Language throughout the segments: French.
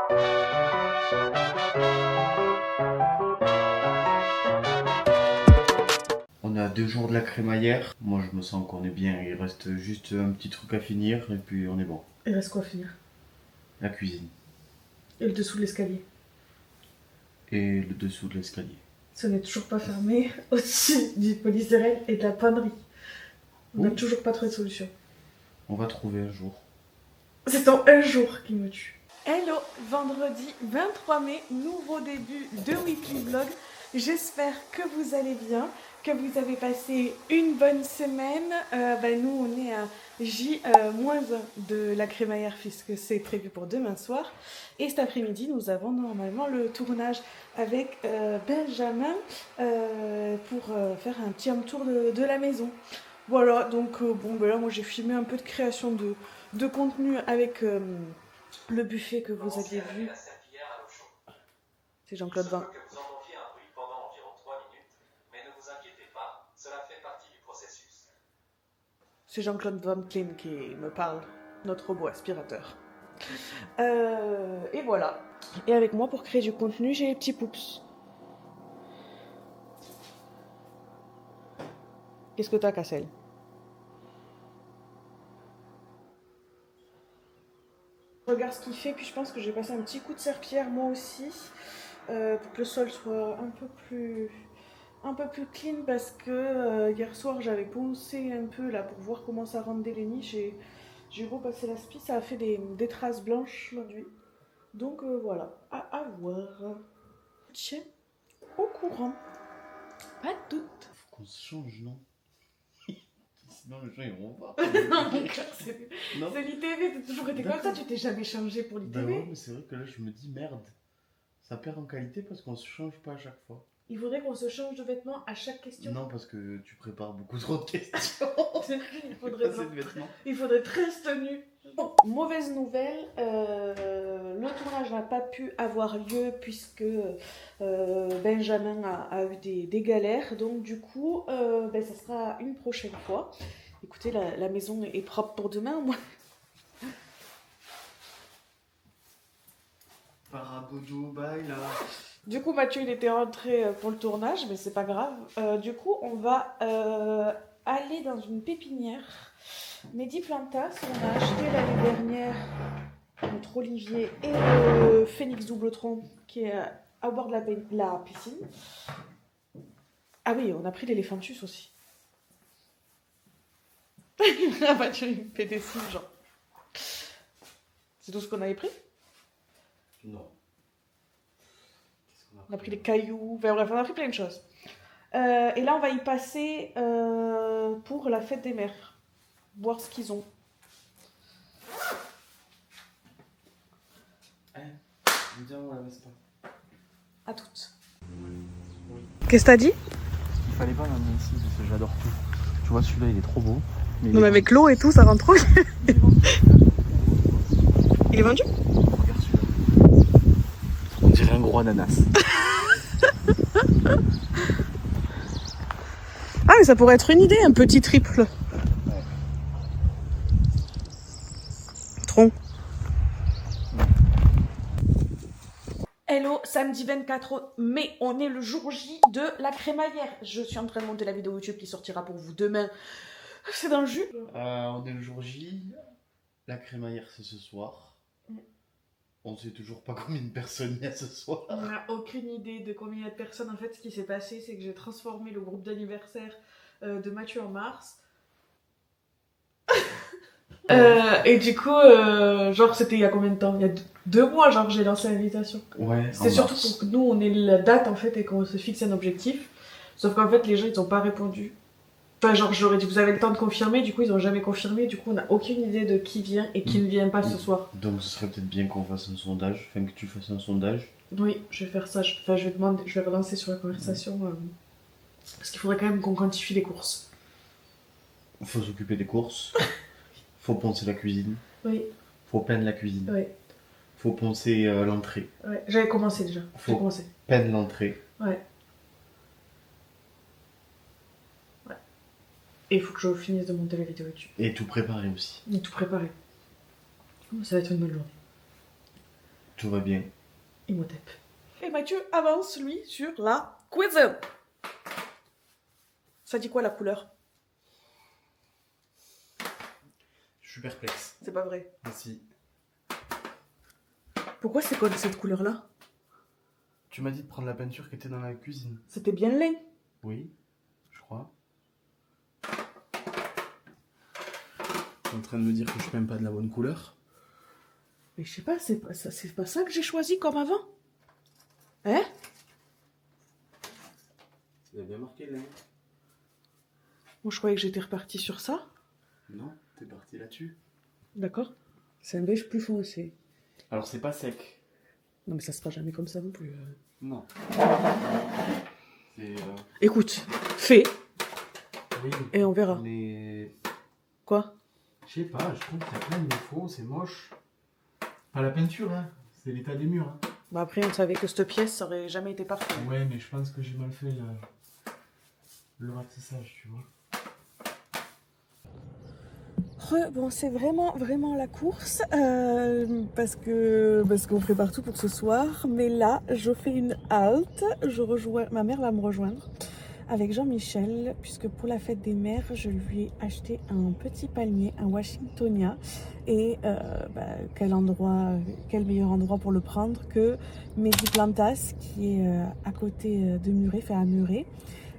On est à 2 jours de la crémaillère. Moi je me sens qu'on est bien. Il reste juste un petit truc à finir et puis on est bon. Il reste quoi à finir? La cuisine. Et le dessous de l'escalier. Et le dessous de l'escalier. Ce n'est toujours pas fermé au-dessus du polystyrène et de la pannerie. On n'a toujours pas trouvé de solution. On va trouver un jour. C'est en un jour qui me tue. Hello, vendredi 23 mai, nouveau début de Weekly Vlog. J'espère que vous allez bien, que vous avez passé une bonne semaine. Nous, on est à J-1 de la crémaillère puisque c'est prévu pour demain soir. Et cet après-midi, nous avons normalement le tournage avec Benjamin pour faire un petit tour de la maison. Voilà, donc là, moi j'ai filmé un peu de création de contenu avec le buffet que vous aviez vu. C'est Jean-Claude Van. C'est Jean-Claude Van Clean qui me parle, notre robot aspirateur. Et voilà. Et avec moi, pour créer du contenu, j'ai les petits poups. Qu'est-ce que t'as, Cassel? Je regarde ce qu'il fait, puis je pense que je vais passer un petit coup de serpillière moi aussi, pour que le sol soit un peu plus clean, parce que hier soir j'avais poncé un peu là pour voir comment ça rendait les niches et j'ai repassé la spie, ça a fait des traces blanches aujourd'hui. Donc voilà, à voir. Tiens, au courant. Pas de doute. Faut qu'on se change, non? Sinon les gens ils vont voir. Non, mon cœur, c'est l'ITV, t'as toujours été comme ça, tu t'es jamais changé pour l'ITV. Bah ouais, mais c'est vrai que là je me dis merde. Ça perd en qualité parce qu'on se change pas à chaque fois. Il faudrait qu'on se change de vêtements à chaque question. Non, parce que tu prépares beaucoup trop de questions. Il faudrait 13 tenues. Bon, mauvaise nouvelle, le tournage n'a pas pu avoir lieu puisque Benjamin a eu des galères. Donc du coup, ça sera une prochaine fois. Écoutez, la maison est propre pour demain. Moi. Parabodo, bye là. Du coup, Mathieu, il était rentré pour le tournage, mais c'est pas grave. Du coup, on va aller dans une pépinière. Mehdi Plantas, on a acheté l'année dernière notre olivier et le phénix doubletron qui est au bord de la piscine. Ah oui, on a pris l'éléphantus aussi. Ah Mathieu, il me fait des signes, genre. C'est tout ce qu'on avait pris? Non. On a pris les cailloux, enfin, bref, on a pris plein de choses. Et là, on va y passer pour la fête des mères. Voir ce qu'ils ont. À toutes. Qu'est-ce que t'as dit? Il fallait pas m'amener ici parce que j'adore tout. Tu vois, celui-là il est trop beau. Non, mais avec l'eau et tout, ça rend trop. Il est vendu? Regarde celui-là. On dirait un gros ananas. Ah, mais ça pourrait être une idée, un petit triple. Ouais. Tronc. Hello, samedi 24 mai, on est le jour J de la crémaillère. Je suis en train de monter la vidéo YouTube qui sortira pour vous demain. C'est dans le jus. On est le jour J. La crémaillère c'est ce soir. On sait toujours pas combien de personnes il y a ce soir. On n'a aucune idée de combien il y a de personnes. En fait, ce qui s'est passé, c'est que j'ai transformé le groupe d'anniversaire de Mathieu en mars. Et du coup, genre, c'était il y a combien de temps? Il y a 2 mois, genre, j'ai lancé l'invitation. Ouais. C'est surtout pour que nous, on ait la date, en fait, et qu'on se fixe un objectif. Sauf qu'en fait, les gens, ils n'ont pas répondu. Enfin, genre, j'aurais dit, vous avez le temps de confirmer, du coup, ils n'ont jamais confirmé. Du coup, on n'a aucune idée de qui vient et qui ne vient pas ce soir. Donc, ce serait peut-être bien qu'on fasse un sondage, enfin que tu fasses un sondage. Oui, je vais faire ça. Je vais relancer sur la conversation. Parce qu'il faudrait quand même qu'on quantifie les courses. Faut s'occuper des courses. Faut poncer la cuisine. Oui. Faut peindre la cuisine. Oui. Faut poncer l'entrée. Ouais, j'avais commencé déjà. J'ai commencé. Peindre l'entrée. Ouais. Et il faut que je finisse de monter la vidéo YouTube. Et tout préparer aussi. Et tout préparer. Ça va être une bonne journée. Tout va bien. Imhotep. Et Mathieu avance, lui, sur la cuisine. Ça dit quoi la couleur? Je suis perplexe. C'est pas vrai. Ah si. Pourquoi c'est quoi cette couleur-là? Tu m'as dit de prendre la peinture qui était dans la cuisine. C'était bien le lait. Oui, je crois. T'es en train de me dire que je peins pas de la bonne couleur? Mais je sais pas, c'est pas ça que j'ai choisi comme avant. Hein? Il a bien marqué là. Moi je croyais que j'étais repartie sur ça. Non, t'es parti là-dessus. D'accord. C'est un beige plus foncé. Alors c'est pas sec. Non mais ça sera jamais comme ça non plus. Non. C'est... Écoute, fais Oui, et on verra. mais... Quoi? Je sais pas, je trouve qu'il y a plein de défauts, c'est moche. Pas la peinture, hein. C'est l'état des murs. Hein. Bah après on savait que cette pièce ça aurait jamais été parfait. Ouais, mais je pense que j'ai mal fait le ratissage, tu vois. Bon, c'est vraiment la course parce qu'on prépare tout pour ce soir. Mais là, je fais une halte. Ma mère va me rejoindre avec Jean-Michel puisque pour la fête des mères, je lui ai acheté un petit palmier, un Washingtonia. Et quel meilleur endroit pour le prendre que Mediplantas qui est à côté de Muret, à Muret.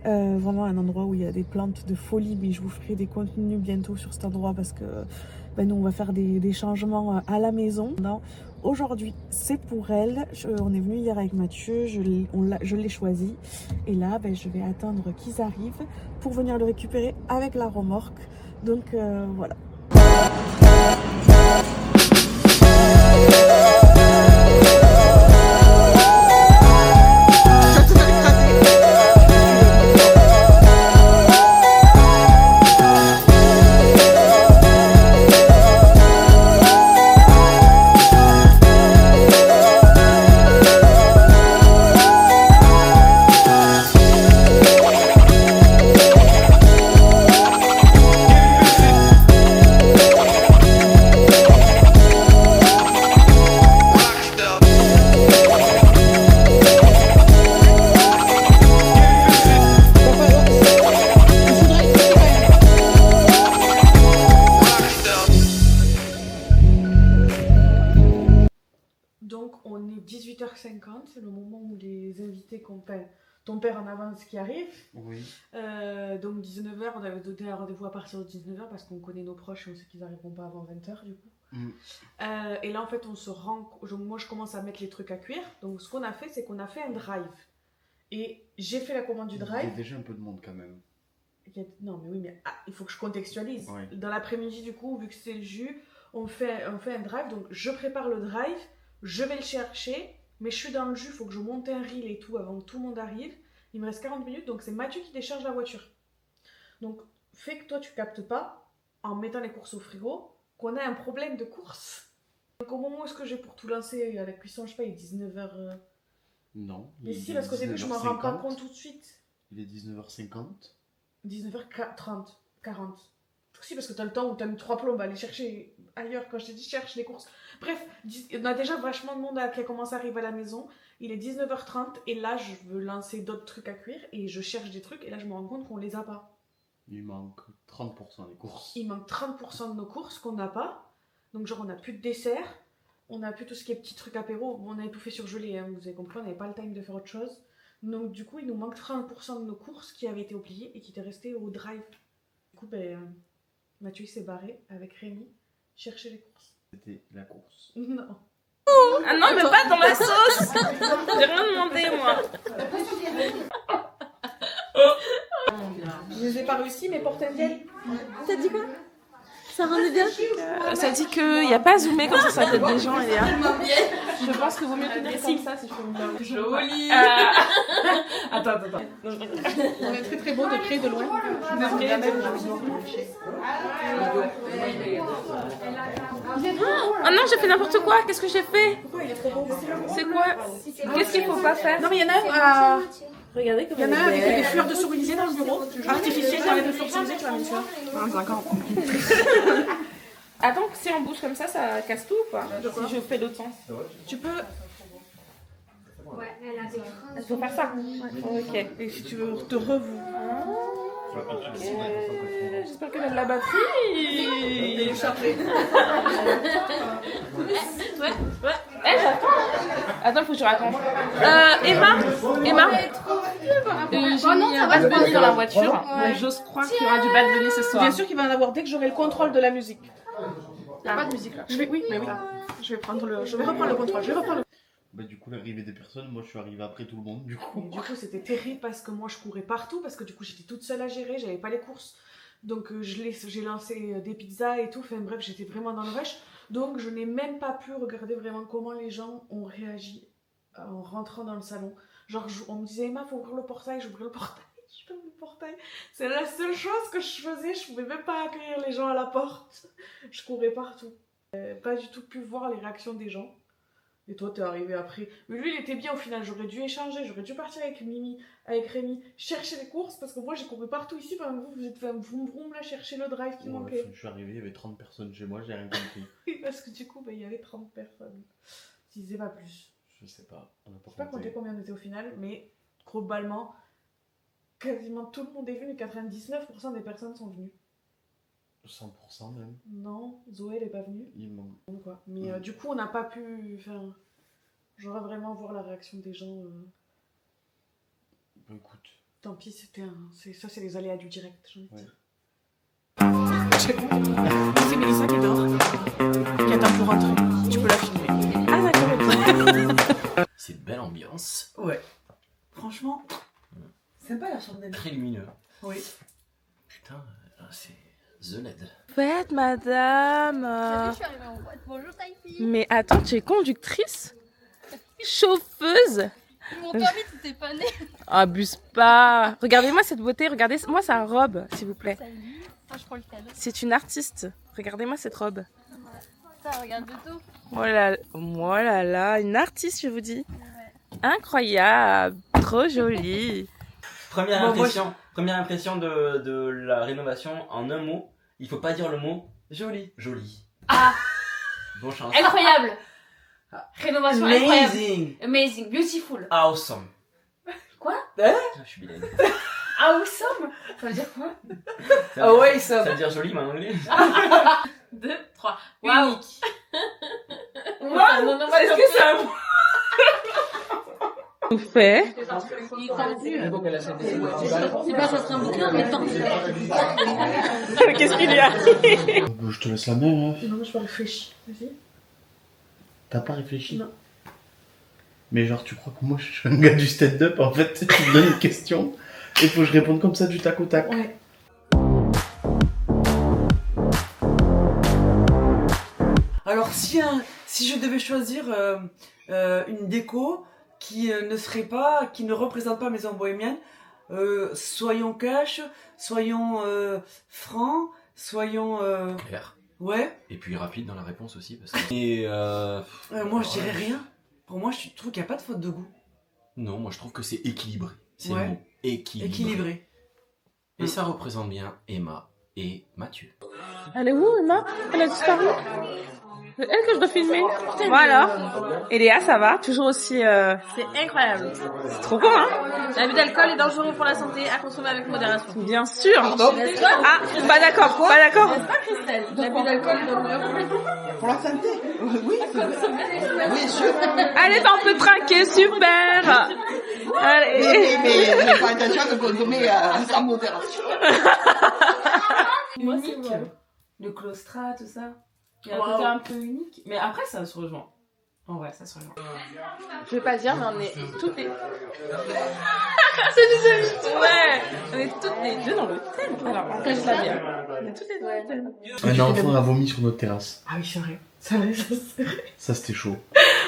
Vraiment un endroit où il y a des plantes de folie, mais je vous ferai des contenus bientôt sur cet endroit parce que nous on va faire des changements à la maison. Aujourd'hui c'est pour elle, on est venu hier avec Mathieu, je l'ai choisi et là je vais attendre qu'ils arrivent pour venir le récupérer avec la remorque, donc voilà. Donc on est 18h50, c'est le moment où les invités qu'on peint, ton père en avance qui arrive. Oui. Donc 19h, on avait donné un rendez-vous à partir de 19h parce qu'on connaît nos proches et on sait qu'ils n'arriveront pas avant 20h du coup. Et là en fait on se rend, moi je commence à mettre les trucs à cuire. Donc ce qu'on a fait c'est qu'on a fait un drive. Et j'ai fait la commande du drive. Il y a déjà un peu de monde quand même. Non mais oui mais il faut que je contextualise. Ouais. Dans l'après-midi du coup, vu que c'est le jus, on fait un drive. Donc je prépare le drive, je vais le chercher. Mais je suis dans le jus, il faut que je monte un reel et tout avant que tout le monde arrive. Il me reste 40 minutes, donc c'est Mathieu qui décharge la voiture. Donc, fais que toi tu captes pas, en mettant les courses au frigo, qu'on a un problème de course. Donc au moment où est-ce que j'ai pour tout lancer à la cuisson, je sais pas, il est 19h... Non. Mais si, parce qu'au début je m'en rends pas compte tout de suite. Il est 19h50. 19h30, 40. Si, parce que t'as le temps où t'as mis 3 plombes à aller chercher ailleurs. Quand je t'ai dit cherche les courses. Bref, on a déjà vachement de monde qui a commencé à arriver à la maison. Il est 19h30 et là je veux lancer d'autres trucs à cuire et je cherche des trucs et là je me rends compte qu'on les a pas. Il manque 30% des courses. Il manque 30% de nos courses qu'on n'a pas. Donc genre on n'a plus de dessert, on n'a plus tout ce qui est petits trucs apéro. Bon, on avait tout fait surgelé, hein, vous avez compris, on n'avait pas le time de faire autre chose. Donc du coup il nous manque 30% de nos courses qui avaient été oubliées et qui étaient restées au drive. Du coup Mathieu s'est barré avec Rémi chercher les courses. C'était la course. Non. Ah non, mais pas dans la sauce. J'ai rien demandé, moi. Je les ai pas réussi, mais Portendiel. T'as dit quoi? Ça rendait bien? Ça dit qu'il n'y a pas à zoomer comme ça tête des gens, Eléa. Je pense que vaut mieux tenir comme ça si je peux me permettre. Joli. Attends. On est très très beau de près, de loin. Oh non, j'ai fait n'importe quoi. Qu'est-ce que j'ai fait? C'est quoi? Qu'est-ce qu'il faut pas faire? Non mais il y en a un Regardez comme il y en a un avec des fleurs de cerisier dans le bureau. Artificiel avec des fleurs de cerisier, tu vas mettre ça. 50. Attends, si on bouge comme ça casse tout ou pas? Si je fais l'autre sens. Tu peux... Ouais, elle a des Il faut faire ça. Ouais. Ok. Et si tu veux te revoir... J'espère qu'elle a de la batterie. Il est chargé. Ouais. J'attends. Attends, faut que je raconte. Emma, j'ai mis un Bad Bunny dans la voiture. Donc j'ose croire qu'il y aura du Bad Bunny ce soir. Bien sûr qu'il va en avoir dès que j'aurai le contrôle de la musique. Il n'y a pas de musique là. Oui. Je vais reprendre le contrôle. Bah, du coup, l'arrivée des personnes, moi je suis arrivé après tout le monde, du coup. Et du coup, c'était terrible parce que moi je courais partout, parce que du coup j'étais toute seule à gérer, j'avais pas les courses. Donc j'ai lancé des pizzas et tout, enfin bref, j'étais vraiment dans le rush. Donc je n'ai même pas pu regarder vraiment comment les gens ont réagi en rentrant dans le salon. Genre on me disait Emma, faut ouvrir le portail, j'ouvrais le portail, je ferme le portail. C'est la seule chose que je faisais, je pouvais même pas accueillir les gens à la porte. Je courais partout. Pas du tout pu voir les réactions des gens. Et toi, t'es arrivé après. Mais lui, il était bien au final. J'aurais dû échanger. J'aurais dû partir avec Mimi, avec Rémi, chercher les courses. Parce que moi, j'ai couru partout ici. Pendant que vous êtes fait un vroom vroom là, chercher le drive qui manquait. Je suis arrivé, il y avait 30 personnes chez moi, j'ai rien compris. Oui, parce que du coup, il y avait 30 personnes. Si c'est pas plus. Je sais pas, on a Je sais pas compter combien on était au final. Mais globalement, quasiment tout le monde est venu. 99% des personnes sont venues. 100% même. Non, Zoé n'est pas venue. Il manque. Quoi. Mais du coup, on n'a pas pu faire. J'aurais vraiment voir la réaction des gens. Bah, écoute. Tant pis, ça, c'est les aléas du direct, j'ai envie de dire. C'est Mélissa qui dort, qui attend pour rentrer. Tu peux la filmer. Ah d'accord. C'est une belle ambiance. Ouais. Franchement, sympa la chambre d'elle. Très lumineux. Oui. Putain, là c'est The LED. Faites madame. Je suis arrivée en boîte. Bonjour Taipi. Mais attends, tu es conductrice? Chauffeuse? Mon permis, t'étais pas né. Abuse pas. Regardez-moi cette beauté, regardez-moi sa robe, s'il vous plaît. Salut. Ah, je prends le cadeau. C'est une artiste. Regardez-moi cette robe. Ça, regarde de tout. Oh là là, une artiste, je vous dis. Incroyable, trop jolie. Première impression de la rénovation en un mot. Il faut pas dire le mot Joli. joli. Ah, Bonne chance. incroyable. Rénovation incroyable. Amazing. Amazing, beautiful. Awesome. Quoi? Ah, je suis bilingue. Awesome. Ça veut dire quoi? Ah ouais, ça. Ça veut dire joli, mais en anglais. 2, 3. Waouh. Unique. Wow. Non, est-ce que c'est un mot? Vous fait. Il est tendu. C'est pas ça serait un bouquin, mais tendu. Qu'est-ce qu'il y a? Je te laisse la main, hein. Non, je vais réfléchir. Vas-y. T'as pas réfléchi? Non. Mais genre, tu crois que moi je suis un gars du stand-up en fait? Tu me donnes une question et il faut que je réponde comme ça du tac au tac. Ouais. Alors si je devais choisir une déco qui ne représente pas Maison Bohémienne, soyons cash, soyons francs, soyons Claire. ouais. Et puis rapide dans la réponse aussi. Parce que... Et Moi je dirais rien. Pour moi je trouve qu'il n'y a pas de faute de goût. non, moi je trouve que c'est équilibré. C'est Ouais. le mot. Équilibré. Et ça représente bien Emma et Mathieu. Elle est où, Emma? Elle a disparu. C'est elle que je dois filmer. Voilà. Et Léa, ça va? Toujours aussi... C'est incroyable. C'est trop bon, hein? L'abus d'alcool est dangereux pour la santé, à consommer avec modération. Bien sûr. N'est-ce pas? Ah, pas d'accord, pas d'accord. N'est-ce pas, Christelle? L'abus d'alcool est dangereux Pour la santé. Oui, oui, sûr. Allez, on peut trinquer, super. Allez. Mais j'ai pas intention de consommer sans modération. Unique. Le claustrat, tout ça. Il y a un côté un peu unique. Mais après, ça se rejoint. En vrai, ça se rejoint. Je vais pas dire, mais on est toutes les... C'est des amis. Ouais. On est toutes les deux dans le thème. Alors, on cache la bière. On est toutes les deux dans le thème. Un enfant a vomi sur notre terrasse. Ah oui, c'est vrai. C'est vrai, ça, c'est vrai. Ça c'était chaud.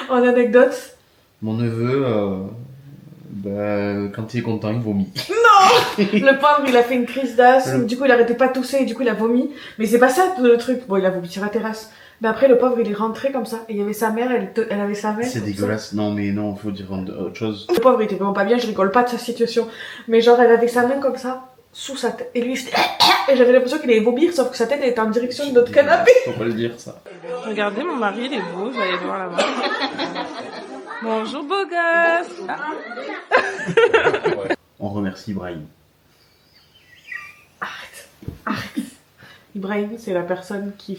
En anecdote. Mon neveu, quand il est content, il vomit. Le pauvre, il a fait une crise d'asthme. Le- Du coup, il arrêtait pas de tousser et du coup, il a vomi. Mais c'est pas ça le truc. Bon, il a vomi sur la terrasse. Mais après, le pauvre, il est rentré comme ça. Et il y avait sa mère, elle avait sa mère. C'est comme dégueulasse. Non mais non, faut dire autre chose. ça. Le pauvre, il était vraiment pas bien. Je rigole pas de sa situation. Mais genre, elle avait sa main comme ça, sous sa tête. Et lui, il faisait... et j'avais l'impression qu'il allait vomir, sauf que sa tête était en direction de notre canapé. Faut pas le dire ça. Regardez, mon mari, il est beau, vous allez voir là-bas. Bonjour, beau gosse. On remercie Brahim. Ibrahim, c'est la personne qui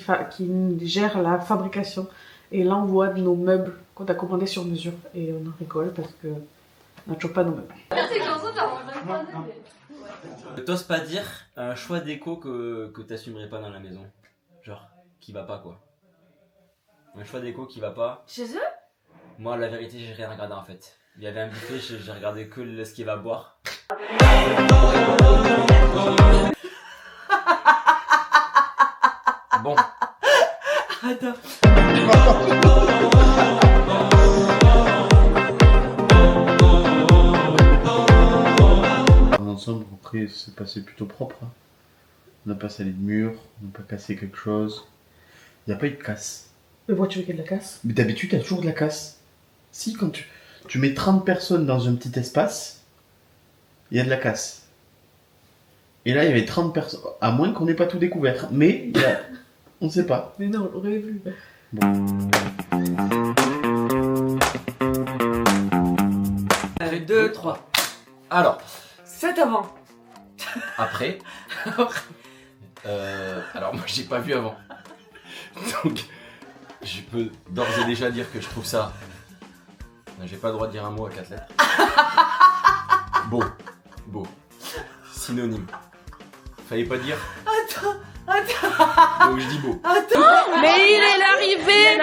gère la fabrication et l'envoi de nos meubles qu'on a commandés sur mesure. Et on en rigole parce que on n'a toujours pas nos meubles. T'oses pas dire un choix déco que t'assumerais pas dans la maison. Genre, qui va pas quoi. Un choix déco qui va pas. Chez eux? Moi, la vérité, j'ai rien regardé en fait. Il y avait un buffet, j'ai regardé que ce qu'il va boire. Bon. Attends. En ensemble, après, c'est passé plutôt propre. Hein. On n'a pas salé de mur, on n'a pas cassé quelque chose. Il n'y a pas eu de casse. Mais pourquoi tu veux qu'il y ait de la casse? Mais d'habitude, il y a toujours de la casse. Si, quand tu mets 30 personnes dans un petit espace, il y a de la casse. Et là, il y avait 30 personnes, à moins qu'on n'ait pas tout découvert. Mais on ne sait pas. Mais non, on l'aurait vu. Bon. 2, 3. Alors, 7 avant. après. Alors, moi, j'ai pas vu avant. Donc, je peux d'ores et déjà dire que je trouve ça. J'ai pas le droit de dire un mot à 4 lettres. Beau. Beau. Synonyme. Fallait pas dire. Attends. Donc je dis beau. Mais il est l'arrivée.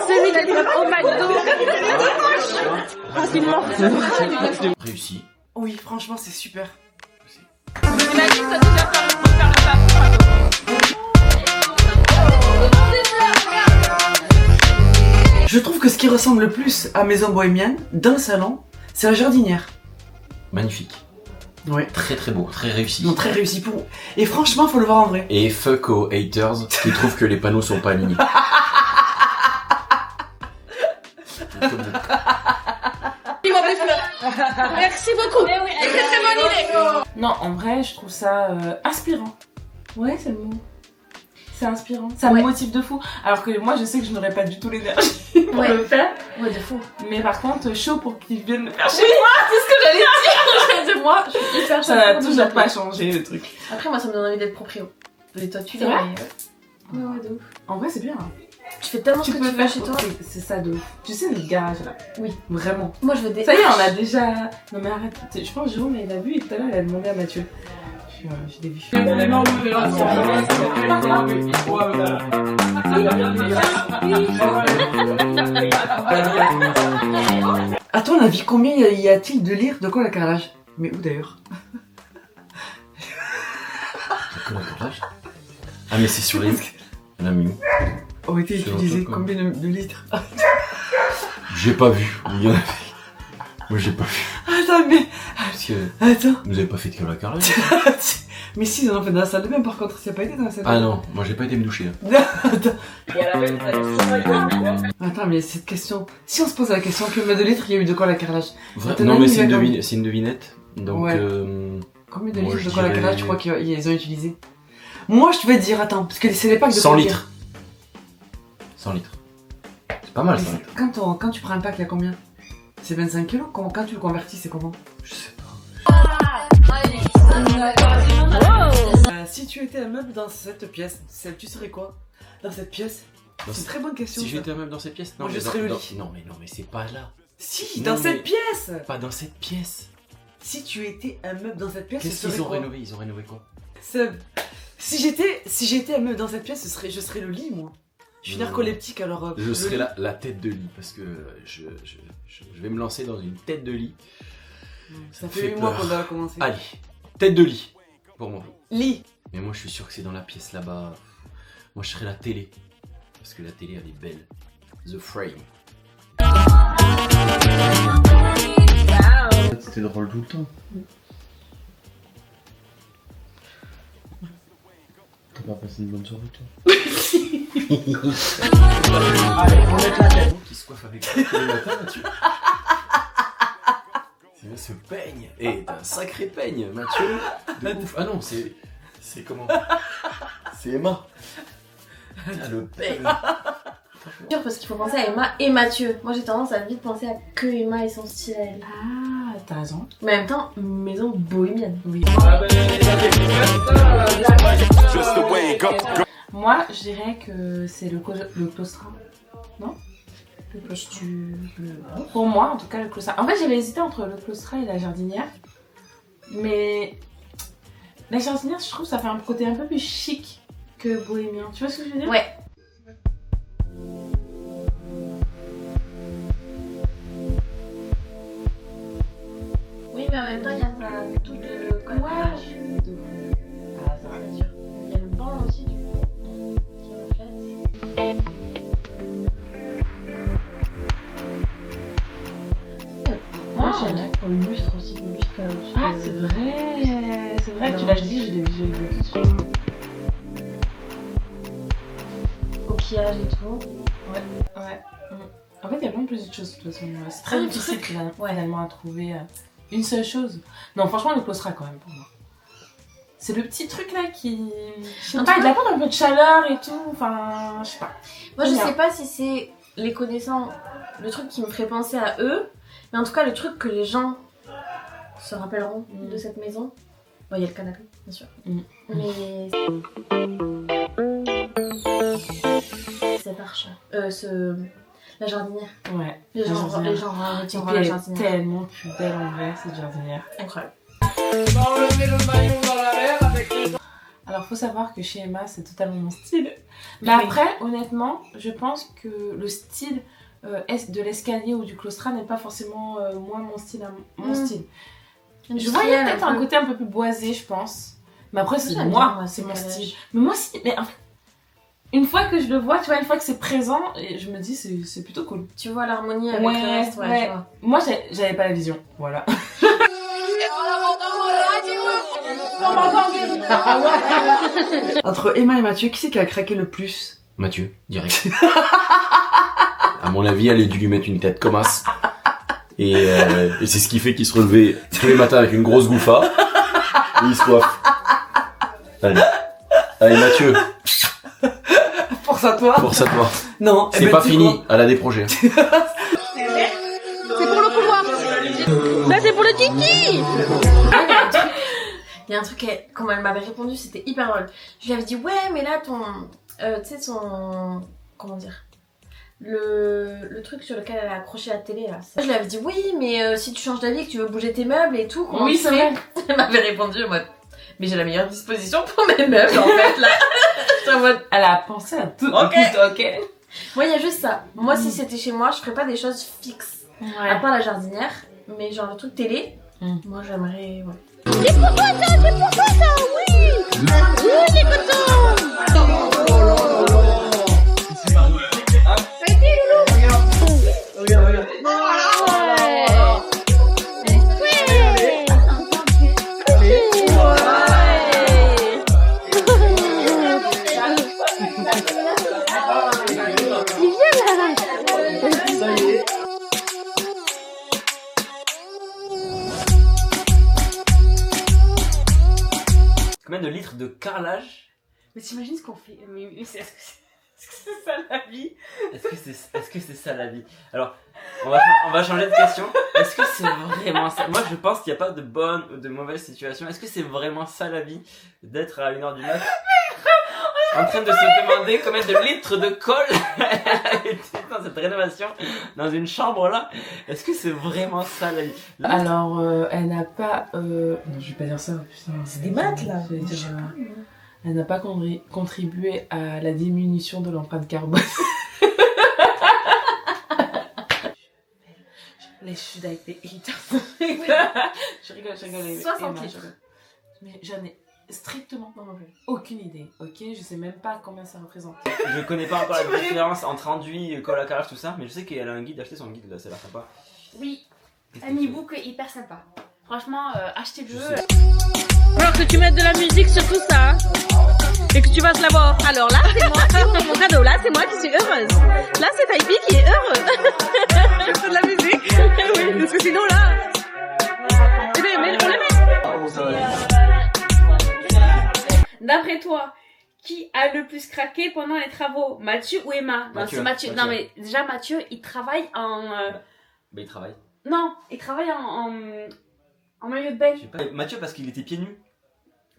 Celui qui est au McDo. Réussi. Oui, franchement, c'est super. Je trouve que ce qui ressemble le plus à Maison Bohémienne, dans le salon, c'est la jardinière. Magnifique. Ouais. Très très beau, très réussi. Non, très réussi pour. Et franchement, faut le voir en vrai. Et fuck aux haters qui trouvent que les panneaux sont pas alignés. Merci beaucoup. C'est très bonne idée. Non, en vrai, je trouve ça inspirant. Ouais, c'est le mot. C'est inspirant. Ça me motive de fou. Alors que moi, je sais que je n'aurais pas du tout l'énergie pour le faire. Ouais, de fou. Mais par contre, chaud pour qu'ils viennent le faire chez moi. C'est ce que j'allais dire. Moi, je suis hyper chaud. Ça n'a toujours pas changé le truc. Après, moi, ça me donne envie d'être proprio. Et toi, tu C'est vrai? Ouais, de ouf. En vrai, c'est bien. Tu fais tellement ce que tu veux chez toi. C'est ça de ouf. Tu sais, le garage là. Oui. Vraiment. Moi, je veux des. Ça y est, on a déjà. Non, mais arrête. Je pense que Jérôme, il a vu et tout à l'heure, il a demandé à Mathieu. J'ai des vues. À ton avis, combien y a-t-il de lire de quoi la carrelage? Mais où d'ailleurs? Ah mais c'est sur les... La miou. Ont été Sur utilisés un peu, combien de litres? J'ai pas vu. Moi j'ai pas vu. Attends, mais. Parce que Attends. vous avez pas fait de carrelage. Mais si, ils en ont fait dans la salle de bain par contre, ça n'a pas été dans la salle de bain. Ah non, moi j'ai pas été me doucher. Attends, mais cette question. Si on se pose la question, combien de litres il y a eu de quoi la carrelage? Non mais c'est une devinette. Donc Ouais. Combien de moi, litres je de quoi la dirais- carrelage tu crois qu'ils ont utilisé? Moi je vais te dire, attends, parce que c'est les packs de 100 combien? litres. 100 litres. C'est pas mal 100 litres. Quand tu prends un pack, il y a combien? C'est 25 kilos? Quand tu le convertis, c'est comment? Je sais pas. Si tu étais un meuble dans cette pièce, tu serais quoi? Dans cette pièce? C'est une très bonne question. Si ça. j'étais un meuble dans cette pièce, non, Moi, je mais serais le dans- lit. Non mais c'est pas là. Si, Non, dans mais- cette pièce! Pas dans cette pièce. Si tu étais un meuble dans cette pièce, Qu'est-ce ce serait qu'ils ont quoi? rénové? Ils ont rénové quoi? Seb, si j'étais un meuble dans cette pièce, je serais le lit, moi. Je suis narcoleptique, alors... Je le serais lit. la tête de lit parce que je vais me lancer dans une tête de lit. Ça me fait fait 8 mois peur. qu'on doit commencer. Allez, tête de lit pour moi. Lit. Mais moi je suis sûr que c'est dans la pièce là-bas. Moi je serais la télé. Parce que la télé elle est belle. The Frame. C'était drôle tout le temps. T'as pas passé une bonne soirée toi? Qui se coiffe avec toi tous les matins Mathieu. C'est ce peigne. Et t'as un sacré peigne Mathieu. De ouf. Ah non c'est C'est comment? C'est Emma. Putain, le peigne. Dur parce qu'il faut penser à Emma et Mathieu. Moi j'ai tendance à vite penser à que Emma et son style à elle. Ah, t'as raison. Mais en même temps, maison bohémienne. Oui. Moi, je dirais que c'est le claustrat. Non? Pour moi, en tout cas, le claustrat. En fait, j'avais hésité entre le claustrat et la jardinière. Mais la jardinière, je trouve ça fait un côté un peu plus chic que bohémien. Tu vois ce que je veux dire? Ouais. Oui, mais en même temps, il y a pas tout de collages. Ah, ça va. Il y a le banc aussi, du coup, qui reflète. Moi, j'aime bien pour le lustre aussi, le lustre. Ah, c'est vrai. C'est vrai, tu l'as dit, je l'ai vu tout de suite. Coquillage et tout. Ouais. En fait, il y a plein de petites choses de toute façon. C'est très difficile finalement à trouver une seule chose. Non, franchement, le claustrat quand même pour moi. C'est le petit truc là qui. Je sais pas, il apporte un peu de chaleur et tout. Enfin, je sais pas. Moi, je sais pas si c'est les connaissants, le truc qui me ferait penser à eux, mais en tout cas, le truc que les gens se rappelleront de cette maison. Bon, il y a le canapé, bien sûr. Mais. Cette arche. La jardinière. Ouais. Les gens retireront la jardinière. Elle est tellement plus belle en vrai, cette jardinière. Incroyable. Alors, faut savoir que chez Emma, c'est totalement mon style. Mais après, honnêtement, je pense que le style de l'escalier ou du claustrat n'est pas forcément moins mon style. Style. Je voyais peut-être un côté un peu plus boisé, je pense. Mais après, c'est moi, c'est mon style. Mais moi aussi, mais en fait, une fois que je le vois, tu vois, une fois que c'est présent, et je me dis c'est plutôt cool. Tu vois l'harmonie avec le reste, ouais. Tu vois. Moi, j'avais pas la vision, voilà. Entre Emma et Mathieu, qui c'est qui a craqué le plus? Mathieu, direct. À mon avis, elle a dû lui mettre une tête comme as. Et c'est ce qui fait qu'il se relevait tous les matins avec une grosse gouffa. Et il se coiffe. Allez Mathieu. Force à toi. Force à toi. Non, c'est pas fini, elle a des projets. C'est pour le couloir. Là, c'est pour le kiki. Il y a un truc, quand elle m'avait répondu, c'était hyper drôle. Je lui avais dit, ouais, mais là, tu sais, son. Comment dire? Le truc sur lequel elle a accroché la télé, là. Je lui avais dit, oui, mais si tu changes d'avis, que tu veux bouger tes meubles et tout, comment tu fais? Elle m'avait répondu en mode, mais j'ai la meilleure disposition pour mes meubles, en fait, là. En mode, elle a pensé à tout. Ok. Moi, il y a juste ça. Moi, si c'était chez moi, je ferais pas des choses fixes. Ouais. À part la jardinière, mais genre le truc télé, moi, j'aimerais, ouais. C'est pour toi ça, oui. Oui, c'est content. Combien de litres de carrelage? Mais t'imagines ce qu'on fait? Mais est-ce que c'est ça la vie? Est-ce que c'est ça la vie? Alors, on va changer de question. Est-ce que c'est vraiment ça? Moi, je pense qu'il n'y a pas de bonne ou de mauvaise situation. Est-ce que c'est vraiment ça la vie? D'être à 1h du mat' en train de se demander combien de litres de colle a été dans cette rénovation, dans une chambre là. Est-ce que c'est vraiment ça la vie? Alors, elle n'a pas... Non, je vais pas dire ça, putain. C'est des maths là. Elle n'a pas contribué à la diminution de l'empreinte carbone. Les chutes avec des haters. Je rigole. 60 litres. Mais j'en ai strictement aucune idée, ok? Je sais même pas combien ça représente. Je connais pas encore la différence entre enduit, colle à carrelage, tout ça, mais je sais qu'elle a un guide, achetez son guide là, ça a l'air sympa. Oui, un e-book hyper sympa. Franchement, achetez-le. Alors que tu mettes de la musique sur tout ça, hein, et que tu vas la voir. Alors là, c'est moi qui ouvre mon cadeau. Là, c'est moi qui suis heureuse. Là, c'est Taipi qui est heureux. Je fais de la musique. Oui, parce que sinon là... Mais on les met. plus craqué pendant les travaux? Mathieu ou Emma? Non, c'est Mathieu. Non, mais déjà, Mathieu, il travaille en... Bah, il travaille. Non, il travaille en maillot de bain. Je sais pas. Mathieu, parce qu'il était pieds nus.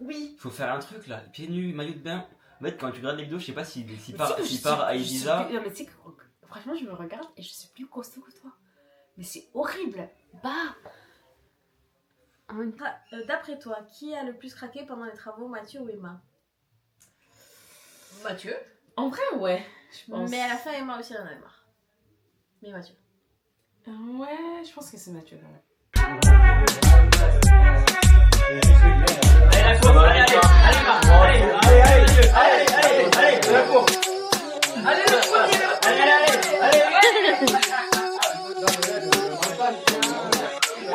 Oui. Faut faire un truc là, pieds nus, maillot de bain. En fait, quand tu regardes les vidéos, je sais pas s'il part à Ibiza. Non, mais tu sais que, franchement, je me regarde et je suis plus costaud que toi. Mais c'est horrible. Bah. D'après toi, qui a le plus craqué pendant les travaux, Mathieu ou Emma? Mathieu. En vrai, ouais. Je pense. Mais à la fin, Emma aussi en avait marre. Mais Mathieu. Ouais, je pense que c'est Mathieu quand même.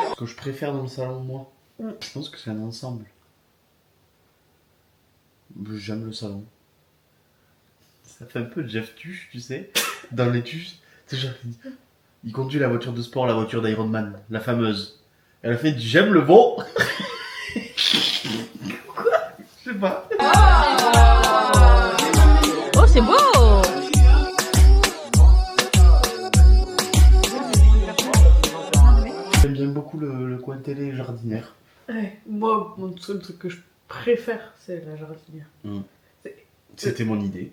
Ce que je préfère dans le salon, moi, je pense que c'est un ensemble. J'aime le salon. Ça fait un peu Jeff Tuche, tu sais, dans les Tuches. C'est genre, il conduit la voiture de sport, la voiture d'Iron Man, la fameuse. Elle a fait j'aime le bon. Quoi? Je sais pas. Oh, c'est beau! J'aime beaucoup le coin télé jardinière. Ouais, moi, mon seul truc que je préfère, c'est la jardinière. C'était mon idée.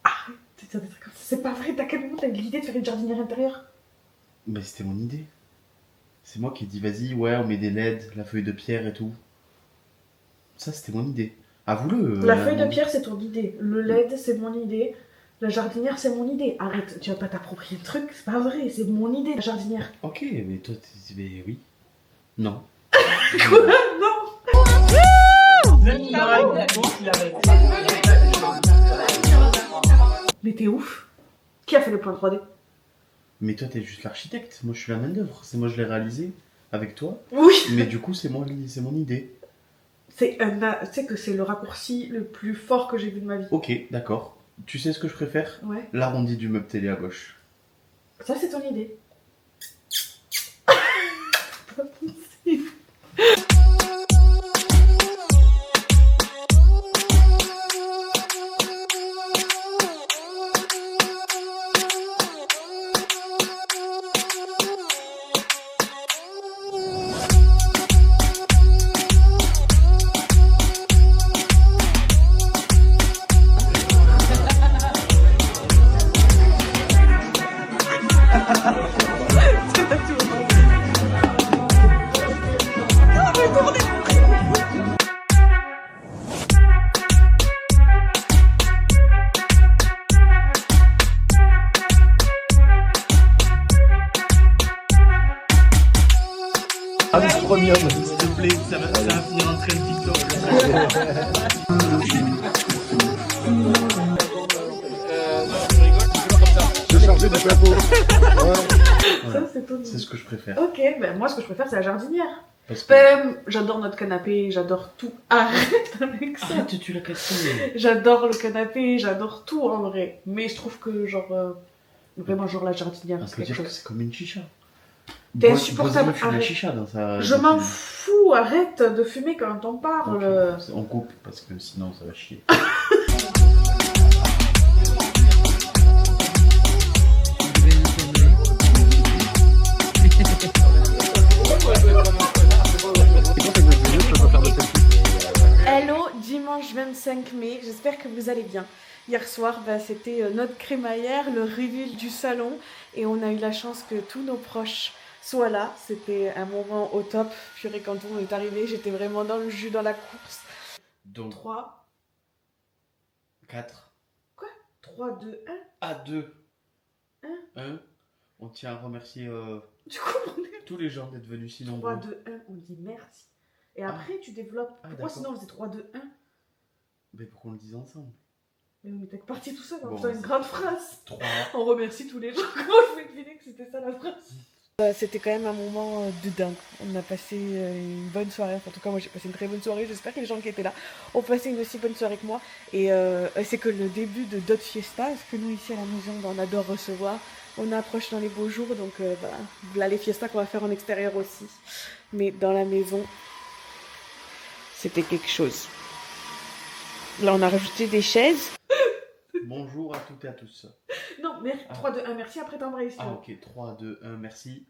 Arrête de dire des trucs comme ça. C'est pas vrai, t'as quel moment t'as eu l'idée de faire une jardinière intérieure? Mais c'était mon idée. C'est moi qui ai dit vas-y, ouais, on met des LED, la feuille de pierre et tout. Ça, c'était mon idée. Avoue-le. La feuille de pierre, c'est ton idée. Le LED, c'est mon idée. La jardinière, c'est mon idée. Arrête, tu vas pas t'approprier le truc, c'est pas vrai, c'est mon idée, la jardinière. Ok, mais toi, mais oui. Non. Quoi? Non. Mais t'es ouf. Qui a fait le plan 3D? Mais toi, t'es juste l'architecte. Moi, je suis la main d'œuvre. C'est moi, je l'ai réalisé avec toi. Oui. Mais du coup, c'est mon idée. Tu sais que c'est le raccourci le plus fort que j'ai vu de ma vie. Ok, d'accord. Tu sais ce que je préfère? Ouais. L'arrondi du meuble télé à gauche. Ça, c'est ton idée. Premium, s'il te plaît, ça va finir en train de TikTok. C'est ce que je préfère. Ok, ben moi ce que je préfère c'est la jardinière. Parce que... J'adore notre canapé, j'adore tout. Arrête avec ça. Arrête, tu l'as cassé. J'adore le canapé, j'adore tout en vrai. Mais je trouve que genre vraiment genre la jardinière c'est quelque chose. C'est comme une chicha. T'es insupportable. La chicha dans sa... Je m'en fous, arrête de fumer quand on parle. Okay. On coupe parce que sinon ça va chier. Hello, dimanche 25 mai, j'espère que vous allez bien. Hier soir, c'était notre crémaillère, le reveal du salon et on a eu la chance que tous nos proches soient là. C'était un moment au top. Purée, quand on est arrivé, j'étais vraiment dans le jus, dans la course. Donc 3, 4. Quoi? 3, 2, 1. Ah, 2. 1. On tient à remercier tous les gens d'être venus si nombreux. 3, 2, 1, on dit merci. Et après, tu développes. Pourquoi sinon on faisait 3, 2, 1? Mais pourquoi on le disait ensemble? Mais on était parti tout seul en faisant une grande phrase. 3. On remercie tous les gens. Comment je vais deviner que c'était ça la phrase? C'était quand même un moment de dingue. On a passé une bonne soirée. En tout cas, moi j'ai passé une très bonne soirée. J'espère que les gens qui étaient là ont passé une aussi bonne soirée que moi. Et c'est que le début de Dot Fiesta. Parce que nous, ici à la maison, on adore recevoir. On approche dans les beaux jours. Donc voilà les fiestas qu'on va faire en extérieur aussi. Mais dans la maison, c'était quelque chose. Là, on a rajouté des chaises. Bonjour à toutes et à tous. Non, 3, 2, 1, merci, après t'embrasses. Ah ok, 3, 2, 1, merci.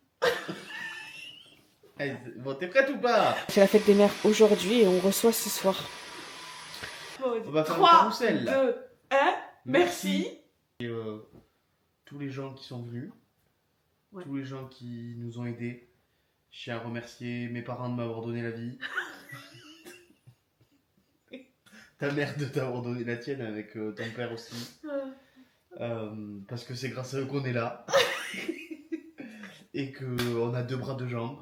Allez, bon, t'es prête ou pas? C'est la fête des mères aujourd'hui et on reçoit ce soir. On va faire 3, le carrousel. 2, 1, merci. Et, tous les gens qui sont venus, tous les gens qui nous ont aidés. Je tiens à remercier mes parents de m'avoir donné la vie. Ta mère de t'avoir donné la tienne avec ton père aussi. Parce que c'est grâce à eux qu'on est là. Et qu'on a 2 bras, 2 jambes.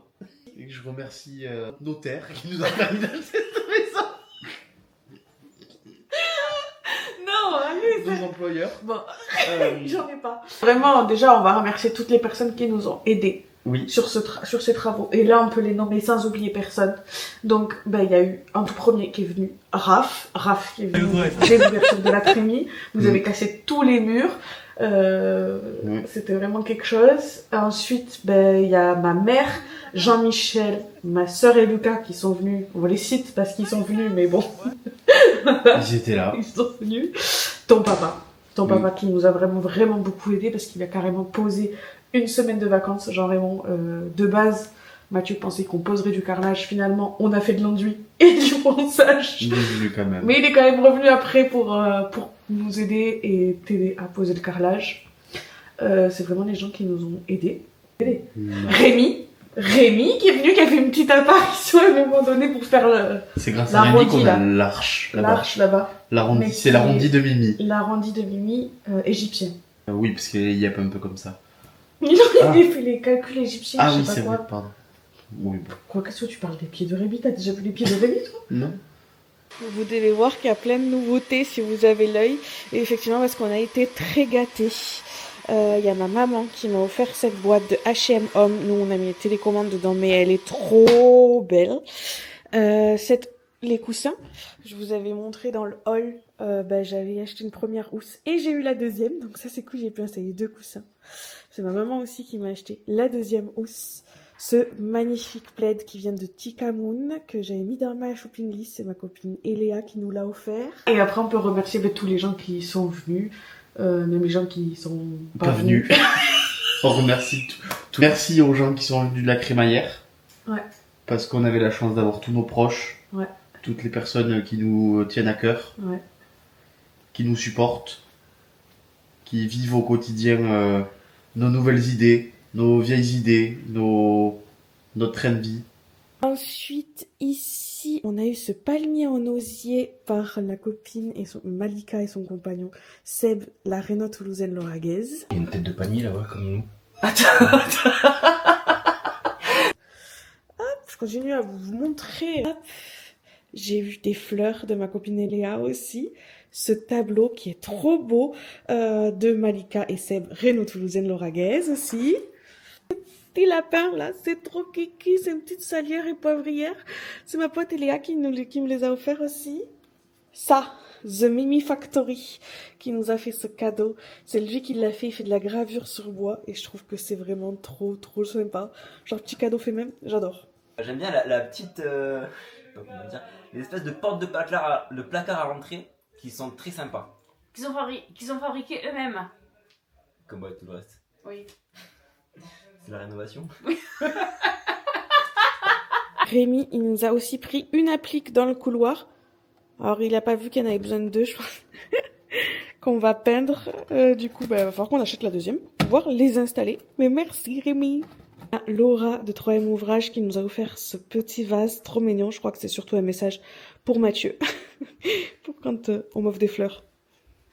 Et que je remercie notaire qui nous a permis d'acheter cette maison. Non, allez, Nos employeurs. Bon, j'en ai pas. Vraiment, déjà, on va remercier toutes les personnes qui nous ont aidés. Oui. Sur ces travaux. Et là, on peut les nommer sans oublier personne. Donc, il y a eu un tout premier qui est venu, Raph qui est venu dès l'ouverture de la trémie. Vous avez cassé tous les murs. C'était vraiment quelque chose. Ensuite, il y a ma mère, Jean-Michel, ma sœur et Lucas qui sont venus. On les cite parce qu'ils sont venus, mais bon. Ils étaient là. Ils sont venus. Ton papa qui nous a vraiment beaucoup aidé parce qu'il a carrément posé une semaine de vacances. Genre vraiment, de base, Mathieu pensait qu'on poserait du carrelage. Finalement, on a fait de l'enduit et du ponçage. Il est venu quand même. Mais il est quand même revenu après pour nous aider et t'aider à poser le carrelage. C'est vraiment les gens qui nous ont aidés. Rémi qui est venu, qui a fait une petite apparition à un moment donné pour faire c'est grâce à Rémi qu'on a l'arche là-bas. L'arche là-bas. C'est l'arrondi de Mimi. L'arrondi de Mimi égyptien. Oui, parce qu'il y a un peu comme ça. Il aurait fait les calculs égyptiens, ah je oui, sais pas c'est quoi. vrai, pardon. Oui. Quoi, qu'est-ce que tu parles des pieds de Rémi? T'as déjà vu les pieds de Rémi, toi? Non. Vous devez voir qu'il y a plein de nouveautés si vous avez l'œil. Et effectivement, parce qu'on a été très gâtés. Il y a ma maman qui m'a offert cette boîte de H&M Homme. Nous, on a mis les télécommandes dedans, mais elle est trop belle. Les coussins, je vous avais montré dans le haul. J'avais acheté une première housse et j'ai eu la deuxième. Donc ça, c'est cool, j'ai pu installer 2 coussins. C'est ma maman aussi qui m'a acheté la deuxième housse. Ce magnifique plaid qui vient de Tikamoon, que j'avais mis dans ma shopping list. C'est ma copine Eléa qui nous l'a offert. Et après, on peut remercier tous les gens qui sont venus. Même les gens qui sont pas venus. On remercie Merci aux gens qui sont venus de la crémaillère. Ouais. Parce qu'on avait la chance d'avoir tous nos proches. Ouais. Toutes les personnes qui nous tiennent à cœur. Ouais. Qui nous supportent. Qui vivent au quotidien nos nouvelles idées, nos vieilles idées, notre train de vie. Ensuite, ici, on a eu ce palmier en osier par la copine et Malika et son compagnon Seb, la Renault toulousaine loragaise. Il y a une tête de panier là-bas comme nous. Hop, je continue à vous montrer. Hop. J'ai eu des fleurs de ma copine Eléa aussi. Ce tableau qui est trop beau de Malika et Seb, Renault toulousaine loragaise aussi. Petit lapin là, c'est trop kiki, c'est une petite salière et poivrière. C'est ma pote Eléa qui me les a offerts aussi. Ça, The Mimi Factory, qui nous a fait ce cadeau. C'est lui qui l'a fait, il fait de la gravure sur bois et je trouve que c'est vraiment trop sympa. Genre petit cadeau fait même, j'adore. J'aime bien la petite, je sais pas comment dire, les espèces de portes de placard à rentrer qui sont très sympas. Qu'ils ont fabriqué eux-mêmes. Comme tout le reste. Oui. C'est la rénovation. Oui. Rémi, il nous a aussi pris une applique dans le couloir. Alors, il a pas vu qu'il y en avait besoin de 2, je pense. Qu'on va peindre. Du coup, il va falloir qu'on achète la deuxième pour pouvoir les installer. Mais merci, Rémi. Laura de 3ème ouvrage qui nous a offert ce petit vase trop mignon. Je crois que c'est surtout un message pour Mathieu. Pour quand on m'offre des fleurs.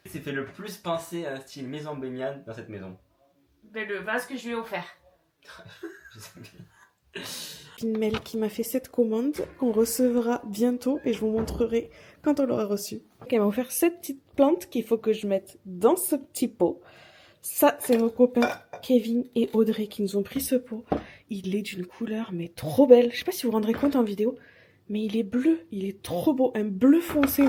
C'est fait le plus penser à un style maison baignade dans cette maison. Le vase que je lui ai offert. Une mail qui m'a fait cette commande qu'on recevra bientôt et je vous montrerai quand on l'aura reçue. Elle m'a offert cette petite plante qu'il faut que je mette dans ce petit pot. Ça, c'est nos copains Kevin et Audrey qui nous ont pris ce pot. Il est d'une couleur mais trop belle. Je sais pas si vous vous rendrez compte en vidéo, mais il est bleu. Il est trop beau. Un bleu foncé,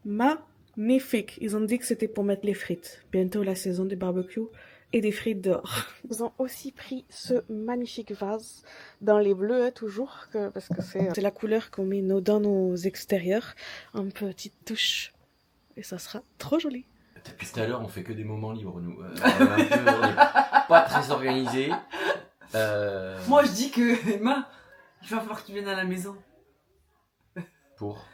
mais magnifique. Ils ont dit que c'était pour mettre les frites. Bientôt la saison des barbecues et des frites dehors. Ils ont aussi pris ce magnifique vase dans les bleus, toujours, parce que c'est la couleur qu'on met dans nos extérieurs. Une petite touche. Et ça sera trop joli. Depuis tout à l'heure, on fait que des moments libres, nous. On n'est pas très organisés. Moi, je dis que, Emma, il va falloir que tu viennes à la maison. Pour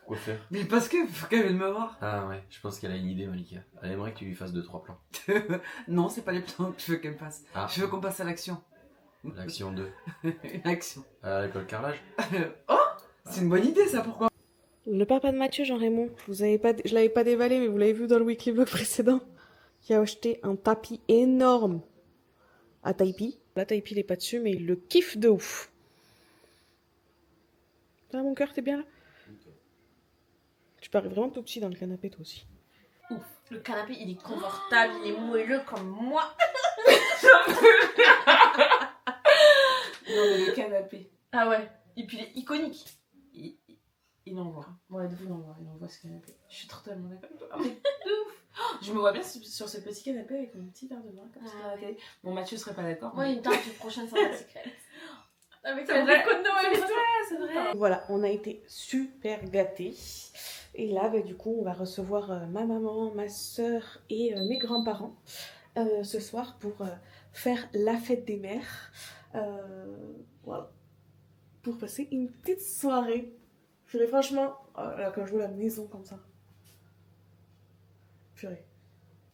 quoi faire? Mais parce que, faut qu'elle vienne me voir. Ah ouais, je pense qu'elle a une idée, Malika. Elle aimerait que tu lui fasses 2-3 plans. Non, c'est pas les plans que je veux qu'elle me fasse. Ah. Je veux qu'on passe à l'action. L'action 2. Une action. À l'école carrelage. Oh, c'est une bonne idée, ça, pourquoi? Le papa de Mathieu, Jean-Raymond, je l'avais pas déballé, mais vous l'avez vu dans le weekly vlog précédent, qui a acheté un tapis énorme à Taipi. Là, Taipi, il est pas dessus, mais il le kiffe de ouf. Ça va, mon cœur, t'es bien là? Tu parais vraiment tout petit dans le canapé, toi aussi. Ouf, le canapé, il est confortable, il est moelleux comme moi. Non, mais le canapé. Ah ouais, et puis il est iconique. Il envoie. Ouais, de fou, il envoie ce canapé. Je suis totalement d'accord avec toi. Ah, mais de ouf. Je me vois bien sur ce petit canapé avec mon petit verre de vin comme ça à la télé. Bon, Mathieu serait pas d'accord. Moi, mais... une tarte du prochain Santa Secret. Avec C'est un vrai. déco de Noël et tout. C'est vrai. Voilà, on a été super gâtés. Et là, bah, du coup, on va recevoir ma maman, ma soeur et mes grands-parents ce soir pour faire la fête des mères. Voilà. Pour passer une petite soirée. Purée, franchement, là, quand je vois la maison comme ça. Purée.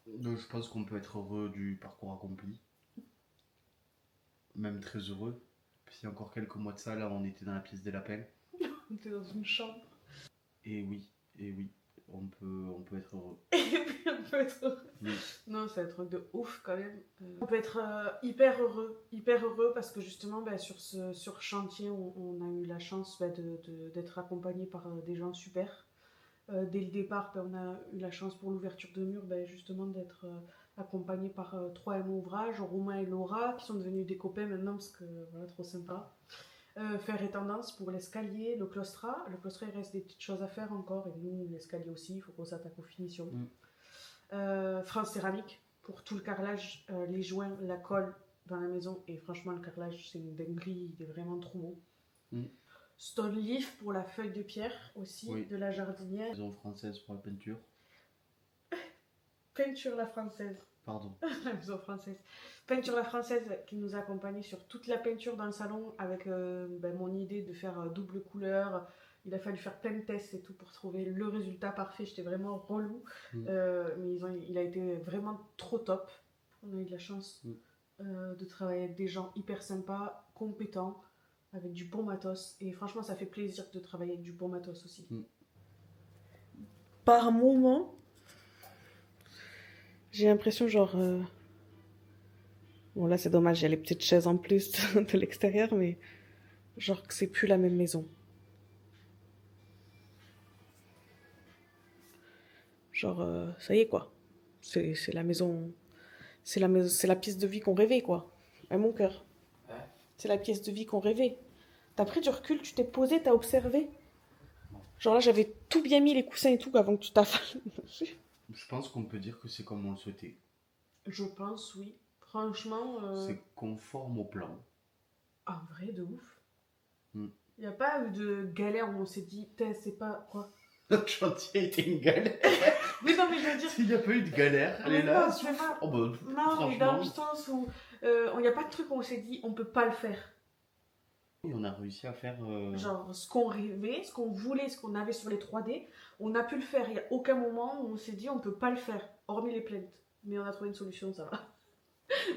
Donc, je pense qu'on peut être heureux du parcours accompli. Même très heureux. Puis il y a encore quelques mois de ça, là, on était dans la pièce des lapins. On était dans une chambre. Et oui, on peut être heureux. Et puis on peut être heureux. Oui. Non, c'est un truc de ouf quand même. On peut être hyper heureux parce que justement bah, sur chantier on a eu la chance bah, d'être accompagné par des gens super. Dès le départ, bah, on a eu la chance pour l'ouverture de mur bah, justement d'être accompagné par 3M Ouvrages, Romain et Laura qui sont devenus des copains maintenant parce que voilà, trop sympa. Faire et tendance pour l'escalier, le claustrat. Le claustrat, il reste des petites choses à faire encore. Et nous, l'escalier aussi, il faut qu'on s'attaque aux finitions. France Céramique pour tout le carrelage, les joints, la colle dans la maison. Et franchement, le carrelage, c'est une dinguerie. Il est vraiment trop beau. Stone Leaf pour la feuille de pierre aussi, de la jardinière. Maison française pour la peinture. Peinture la française. Pardon. La maison française. Peinture la française qui nous a accompagnés sur toute la peinture dans le salon avec mon idée de faire double couleur. Il a fallu faire plein de tests et tout pour trouver le résultat parfait. J'étais vraiment relou. Mais il a été vraiment trop top. On a eu de la chance de travailler avec des gens hyper sympas, compétents, avec du bon matos. Et franchement, ça fait plaisir de travailler avec du bon matos aussi. Par moment, j'ai l'impression genre... Bon là c'est dommage, il y a les petites chaises en plus de l'extérieur, mais genre que c'est plus la même maison. Genre ça y est quoi. C'est la maison... C'est la pièce de vie qu'on rêvait quoi. À mon cœur. Ouais. C'est la pièce de vie qu'on rêvait. T'as pris du recul, tu t'es posé, t'as observé. Genre là j'avais tout bien mis les coussins et tout avant que tu t'affales. Je pense qu'on peut dire que c'est comme on le souhaitait. Je pense, oui. Franchement... C'est conforme au plan. En vrai, de ouf. Il n'y a pas eu de galère où on s'est dit, c'est pas... Quoi? Notre chantier a été une galère. Oui, non, mais je veux dire... Il n'y a pas eu de galère. Elle est là. Oh, bah, non, mais dans le sens où... Il n'y a pas de truc où on s'est dit, on peut pas le faire. Et on a réussi à faire... Genre, ce qu'on rêvait, ce qu'on voulait, ce qu'on avait sur les 3D, on a pu le faire. Il n'y a aucun moment où on s'est dit, on peut pas le faire. Hormis les plaintes. Mais on a trouvé une solution, ça va.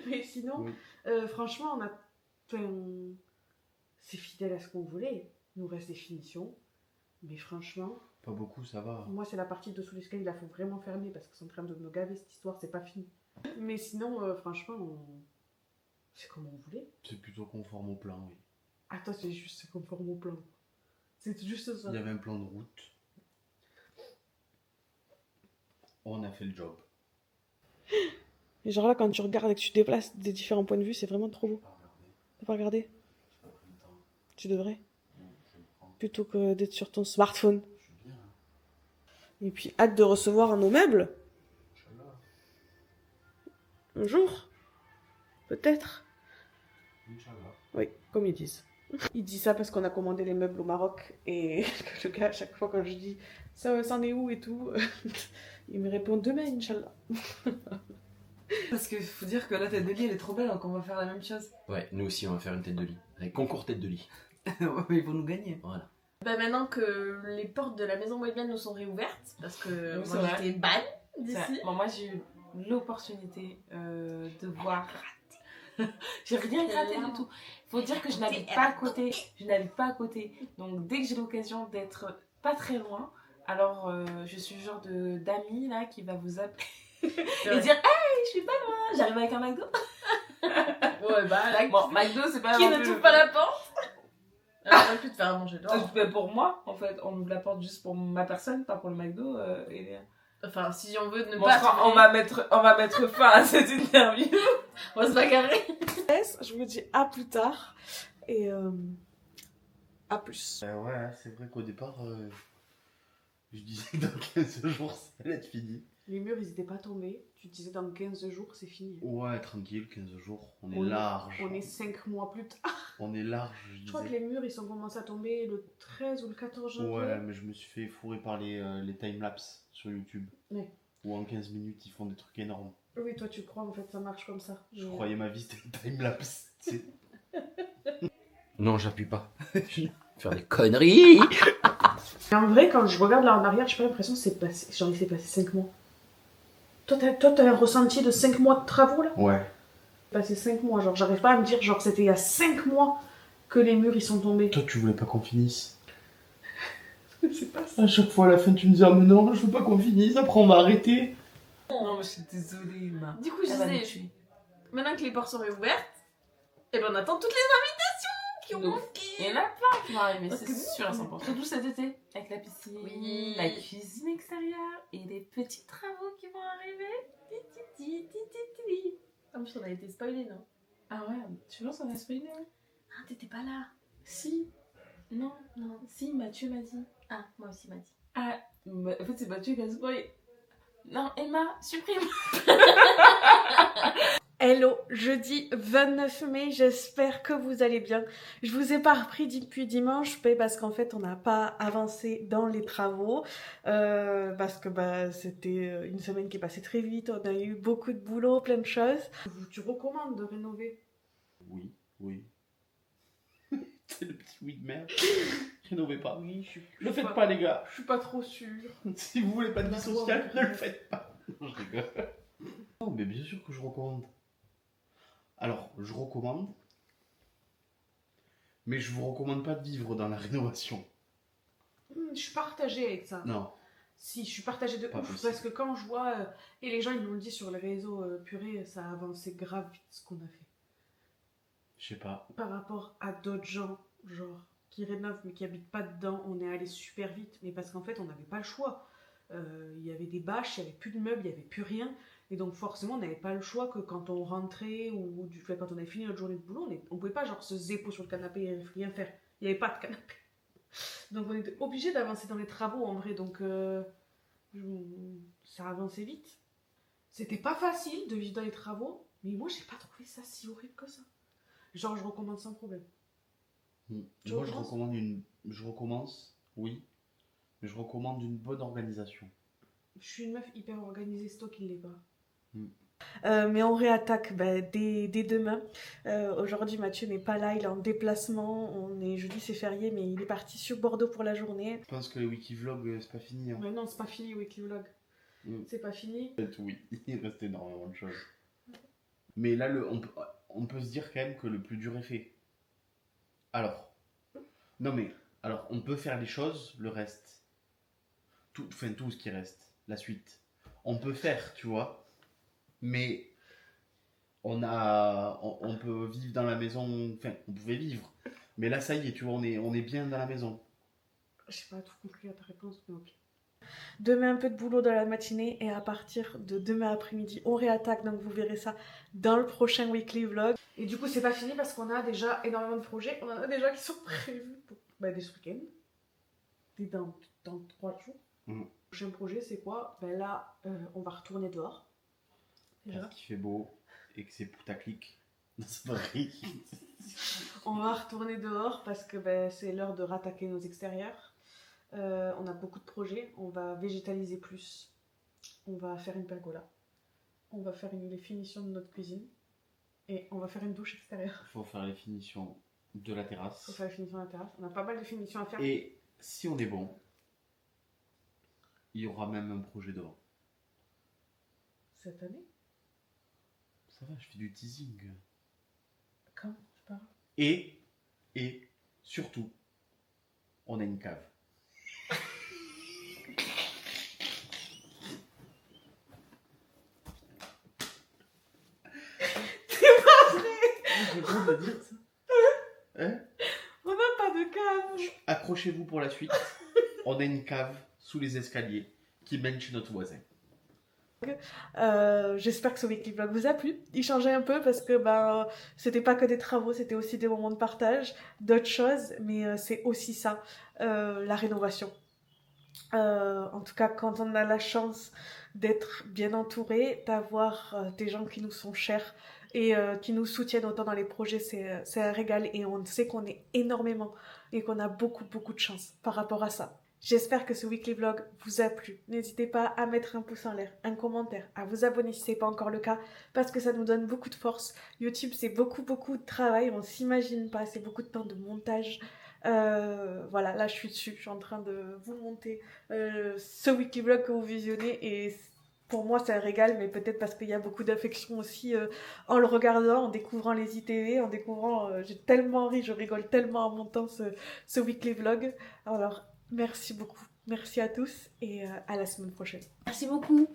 Mais sinon, franchement, c'est fidèle à ce qu'on voulait. Il nous reste des finitions. Mais franchement... Pas beaucoup, ça va. Moi, c'est la partie dessous l'escalier, il la faut vraiment fermer parce qu'ils sont en train de me gaver cette histoire, c'est pas fini. Mais sinon, franchement, c'est comme on voulait. C'est plutôt conforme au plan, oui. Attends, c'est conforme au plan. C'est juste ça. Il y avait un plan de route. On a fait le job. Et genre là, quand tu regardes et que tu déplaces des différents points de vue, c'est vraiment trop beau. T'as pas regardé? Tu devrais. Plutôt que d'être sur ton smartphone. Et puis, hâte de recevoir nos meubles. Un jour. Peut-être. Oui, comme ils disent. Il dit ça parce qu'on a commandé les meubles au Maroc. Et le gars, à chaque fois quand je dis ça en est où et tout, Il me répond demain, Inch'Allah. Parce que faut dire que la tête de lit elle est trop belle, donc on va faire la même chose. Ouais, nous aussi on va faire une tête de lit. Avec concours tête de lit. Ouais, mais ils vont nous gagner. Voilà. Bah maintenant que les portes de la maison Moyenne nous sont réouvertes, parce que Oui, c'est moi vrai. j'étais ban Ça, d'ici. bon, moi j'ai eu l'opportunité de voir. J'ai rien raté du tout. Faut dire que je n'habite pas à côté. Je n'habite pas à côté. Donc dès que j'ai l'occasion d'être pas très loin, alors je suis le genre d'ami là qui va vous appeler et dire hey, je suis pas loin, j'arrive avec un McDo. Ouais, bah là, Bon, McDo c'est pas qui non ne plus- trouve pas la porte. Elle aurait pu te faire à manger dehors. Mais pour moi, en fait, on ouvre la porte juste pour ma personne, pas pour le McDo. Enfin, si on veut ne Bon, pas. on va mettre fin à cette interview. On va se bagarrer. Je vous dis à plus tard et à plus. Ouais, c'est vrai qu'au départ, je disais que dans 15 jours, ça allait être fini. Les murs, ils étaient pas tombés. Tu disais dans 15 jours, c'est fini. Ouais, tranquille, 15 jours, on est large. On est 5 mois plus tard. On est large, je Je crois que disais. les murs, ils sont commencés à tomber le 13 ou le 14 janvier. Ouais, mais je me suis fait fourrer par les timelapses sur YouTube. Ouais. Où en 15 minutes, ils font des trucs énormes. Oui, toi, tu crois, en fait, ça marche comme ça. Je croyais ma vie, c'était une timelapse. Non, j'appuie pas. Faire des conneries. Et en vrai, quand je regarde là en arrière, j'ai pas l'impression que c'est passé. J'en ai fait passer 5 mois. Toi, t'as un ressenti de 5 mois de travaux là? Ouais. Passé 5 mois, genre, j'arrive pas à me dire, genre, c'était il y a 5 mois que les murs ils sont tombés. Toi, tu voulais pas qu'on finisse? C'est pas ça. À chaque fois, à la fin, tu me disais, ah, mais non, je veux pas qu'on finisse, après, on va arrêter. Non, mais je suis désolée, Emma. Du coup, je Elle va nous disais, tuer. maintenant que les portes sont réouvertes, et ben on attend toutes les invitations qui ont Donc, manqué. il y en a plein qui vont arriver, Parce c'est que sûr à 100%. Surtout cet été, avec la piscine, Oui. la cuisine extérieure et les petits travaux qui vont arriver. Ah, mais on a été spoilé, non? Ah ouais, tu penses qu'on a spoilé hein? Ah, t'étais pas là. Si. Non, non. Si, Mathieu m'a dit. Ah, moi aussi m'a dit. Ah, en fait, c'est Mathieu qui a spoilé. Non, Emma, supprime. Hello, jeudi 29 mai, j'espère que vous allez bien. Je vous ai pas repris depuis dimanche parce qu'en fait on n'a pas avancé dans les travaux parce que bah, c'était une semaine qui est passée très vite, on a eu beaucoup de boulot, plein de choses. Tu recommandes de rénover? Oui, oui. C'est le petit oui de merde. Rénovez pas. Oui, Le faites pas, les gars. Je suis pas trop sûre. Si vous voulez pas de vie sociale, ne le faites pas. Non, je rigole. Non, mais bien sûr que je recommande. Alors, je recommande, mais je vous recommande pas de vivre dans la rénovation. Je suis partagée avec ça. Non. Si, je suis partagée de Pas ouf possible. parce que quand je vois, et les gens ils nous le disent sur les réseaux, purée, ça a avancé grave vite ce qu'on a fait. Je sais pas. Par rapport à d'autres gens, genre, qui rénovent mais qui habitent pas dedans, on est allé super vite. Mais parce qu'en fait, on n'avait pas le choix. Il y avait des bâches, il n'y avait plus de meubles, il n'y avait plus rien. Et donc forcément, on n'avait pas le choix que quand on rentrait ou quand on avait fini notre journée de boulot, on pouvait pas genre se zépo sur le canapé et rien faire. Il n'y avait pas de canapé. Donc on était obligé d'avancer dans les travaux en vrai. Donc ça avançait vite. C'était pas facile de vivre dans les travaux, mais moi j'ai pas trouvé ça si horrible que ça. Genre je recommande sans problème. Moi, je recommences recommande une. Je recommence, oui, mais je recommande une bonne organisation. Je suis une meuf hyper organisée, c'est toi qui l'es pas. Mais on réattaque dès demain. Aujourd'hui, Mathieu n'est pas là, il est en déplacement. Jeudi, c'est férié, mais il est parti sur Bordeaux pour la journée. Je pense que le Wikivlog, c'est pas fini. Hein. Mais non, c'est pas fini, Weekly Vlog. C'est pas fini. En fait, oui, il reste énormément de choses. Mais là, on peut se dire quand même que le plus dur est fait. Alors, non mais, alors, on peut faire les choses, le reste. Tout ce qui reste, la suite. On peut faire, tu vois. Mais on peut vivre dans la maison, enfin, on pouvait vivre. Mais là, ça y est, tu vois, on est bien dans la maison. J'ai pas tout compris à ta réponse, mais ok. Demain, un peu de boulot dans la matinée et à partir de demain après-midi, on réattaque. Donc vous verrez ça dans le prochain weekly vlog. Et du coup, c'est pas fini parce qu'on a déjà énormément de projets. On en a déjà qui sont prévus pour des week-ends. Dans 3 jours. Le prochain projet, c'est quoi? Là, on va retourner dehors. Déjà. Parce qu'il fait beau et que c'est poutaclic. C'est vrai. On va retourner dehors parce que c'est l'heure de rattaquer nos extérieurs. On a beaucoup de projets. On va végétaliser plus. on va faire une pergola. On va faire les finitions de notre cuisine. Et on va faire une douche extérieure. Il faut faire les finitions de la terrasse. On va faire les finitions de la terrasse. On a pas mal de finitions à faire. Et si on est bon, il y aura même un projet devant. Cette année? Ça va, je fais du teasing. Quand? C'est pas grave. Et surtout, on a une cave. C'est pas vrai! J'ai le droit de dire ça. Hein? On n'a pas de cave! Accrochez-vous pour la suite. On a une cave sous les escaliers qui mène chez notre voisin. J'espère que ce weekly vlog vous a plu. Il changeait un peu parce que c'était pas que des travaux, c'était aussi des moments de partage, d'autres choses, mais c'est aussi ça, la rénovation. En tout cas, quand on a la chance d'être bien entouré, d'avoir des gens qui nous sont chers et qui nous soutiennent autant dans les projets, c'est un régal et on sait qu'on est énormément et qu'on a beaucoup de chance par rapport à ça. J'espère que ce weekly vlog vous a plu. N'hésitez pas à mettre un pouce en l'air, un commentaire, à vous abonner si ce n'est pas encore le cas, parce que ça nous donne beaucoup de force. YouTube, c'est beaucoup de travail, on s'imagine pas, c'est beaucoup de temps de montage. Voilà, là je suis dessus, je suis en train de vous monter ce weekly vlog que vous visionnez et pour moi c'est un régal, mais peut-être parce qu'il y a beaucoup d'affection aussi en le regardant, en découvrant les ITV, en découvrant, j'ai tellement ri, je rigole tellement en montant ce weekly vlog. Alors merci beaucoup, merci à tous et à la semaine prochaine. Merci beaucoup.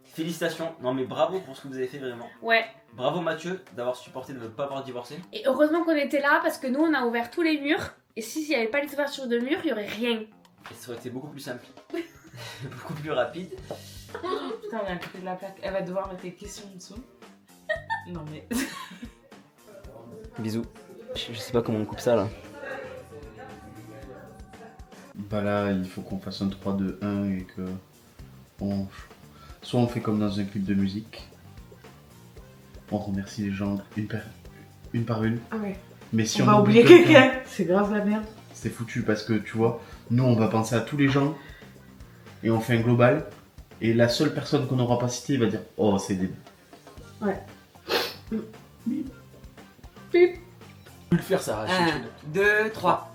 Félicitations, non mais bravo pour ce que vous avez fait vraiment. Ouais. Bravo Mathieu d'avoir supporté de ne pas avoir divorcé. Et heureusement qu'on était là parce que nous on a ouvert tous les murs. Et s'il n'y avait pas les ouvertures de murs, il n'y aurait rien. Et ça aurait été beaucoup plus simple. Beaucoup plus rapide. Putain, on est à côté de la plaque. Elle va devoir mettre des questions en dessous. Non mais... Bisous. Je sais pas comment on coupe ça là. Bah là, il faut qu'on fasse un 3, 2, 1 et que... Soit on fait comme dans un clip de musique. On remercie les gens une par une. Ah ouais. Mais si on on va oublie oublier quelqu'un, c'est grave la merde. C'est foutu parce que tu vois, nous on va penser à tous les gens et on fait un global. Et la seule personne qu'on n'aura pas citée, il va dire oh c'est débile. Ouais. Je peux le faire ça. 1, 2, 3.